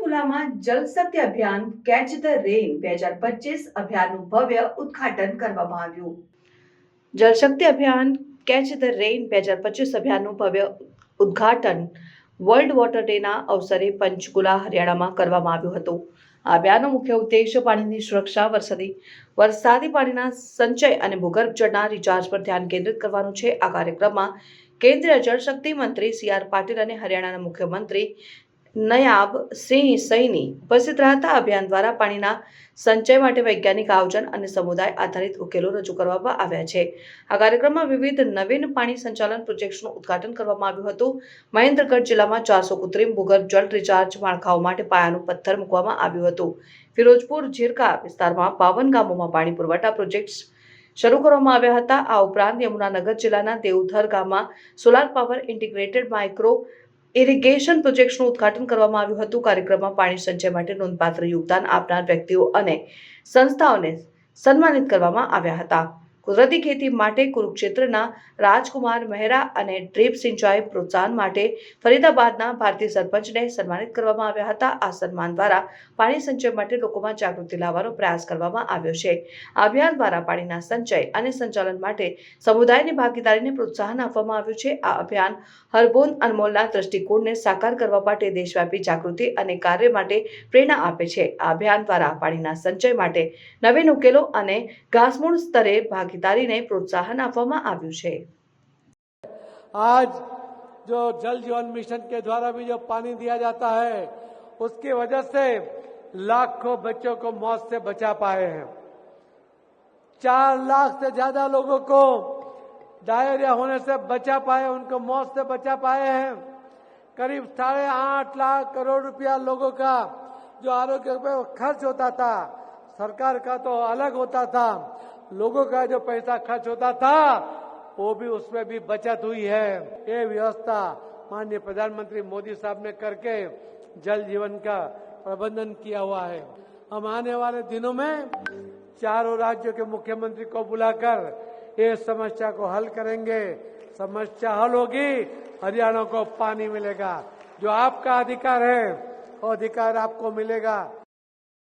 પંચકુલામાં જલ શક્તિ અભિયાન catch the rain 2025 અભિયાનનું ભવ્ય ઉદ્ઘાટન કરવામાં આવ્યું. જલ શક્તિ અભિયાન કેચ ધ રેન 2025 અભિયાનનું ભવ્ય ઉદ્ઘાટન વર્લ્ડ વોટર ડેના અવસરે પંચકુલા હરિયાણામાં કરવામાં આવ્યું હતું. આ અભિયાનનો મુખ્ય ઉદ્દેશ પાણીની સુરક્ષા, વરસાદી પાણીના સંચય અને ભૂગર્ભ જળના રિચાર્જ પર ધ્યાન કેન્દ્રિત કરવાનું છે. આ કાર્યક્રમમાં કેન્દ્રીય જળશક્તિ મંત્રી સી.આર. પાટીલ અને હરિયાણાના મુખ્યમંત્રી નાયબ સિંહ સૈની ઉપસ્થિત રહ્યા હતા. અભિયાન દ્વારા પાણીના સંચય માટે વૈજ્ઞાનિક આયોજન અને સમુદાય આધારિત ઉકેલો રજૂ કરવામાં આવ્યા છે. આ કાર્યક્રમમાં વિવિધ નવીન પાણી સંચાલન પ્રોજેક્ટ્સનું ઉદ્ઘાટન કરવામાં આવ્યું હતું. મહેન્દ્રગઢ જિલ્લામાં 400 કૃત્રિમ ભૂગર્ભ જળ રિચાર્જ માળખાઓ માટે પાયાનું પથ્થર મૂકવામાં આવ્યું હતું. ફિરોજપુર ઝીરકા વિસ્તારમાં 52 ગામોમાં પાણી પુરવઠા પ્રોજેક્ટ્સ શરૂ કરવામાં આવ્યા હતા. આ ઉપરાંત યમુનાનગર જિલ્લાના દેવધર ગામમાં solar power integrated micro irrigation પ્રોજેક્ટ્સનું ઉદ્ઘાટન કરવામાં આવ્યું હતું. કાર્યક્રમમાં પાણી સંચય માટે નોંધપાત્ર યોગદાન આપનાર વ્યક્તિઓ અને સંસ્થાઓને સન્માનિત કરવામાં આવ્યા હતા. કુદરતી ખેતી માટે કુરુક્ષેત્રના રાજકુમાર મહેરા અને ડ્રીપ સિંચાઈ પ્રોત્સાહન માટે ફરીદાબાદના ભારતીય સરપંચને સન્માનિત કરવામાં આવ્યા હતા. આ સન્માન દ્વારા પાણી સંચય માટે લોકોમાં જાગૃતિ લાવવાનો પ્રયાસ કરવામાં આવ્યો છે. આ અભિયાન દ્વારા પાણીના સંચય અને સંચાલન માટે સમુદાયની ભાગીદારીને પ્રોત્સાહન આપવામાં આવ્યું છે. આ અભિયાન હરબોન અનમોલના દ્રષ્ટિકોણને સાકાર કરવા માટે દેશવ્યાપી જાગૃતિ અને કાર્ય માટે પ્રેરણા આપે છે. આ અભિયાન દ્વારા પાણીના સંચય માટે નવીન ઉકેલો અને ઘાસમૂળ સ્તરે ભાગીદારીને પ્રોત્સાહન આપવામાં આવ્યું છે. आज जो जल जीवन मिशन के द्वारा भी जो पानी दिया जाता है, उसकी वजह से लाखों बच्चों को मौत से बचा पाए हैं. 4 लाख से ज्यादा लोगों को डायरिया होने से बचा पाए, उनको मौत से बचा पाए हैं. करीब 8.5 लाख करोड़ रुपया लोगों का जो आरोग्य पे खर्च होता था, सरकार का तो अलग होता था, लोगों का जो पैसा खर्च होता था वो भी उसमें भी बचत हुई है. ये व्यवस्था माननीय प्रधानमंत्री मोदी साहब ने करके जल जीवन का प्रबंधन किया हुआ है. हम आने वाले दिनों में चारों राज्यों के मुख्यमंत्री को बुलाकर ये समस्या को हल करेंगे. समस्या हल होगी, हरियाणा को पानी मिलेगा. जो आपका अधिकार है वो अधिकार आपको मिलेगा.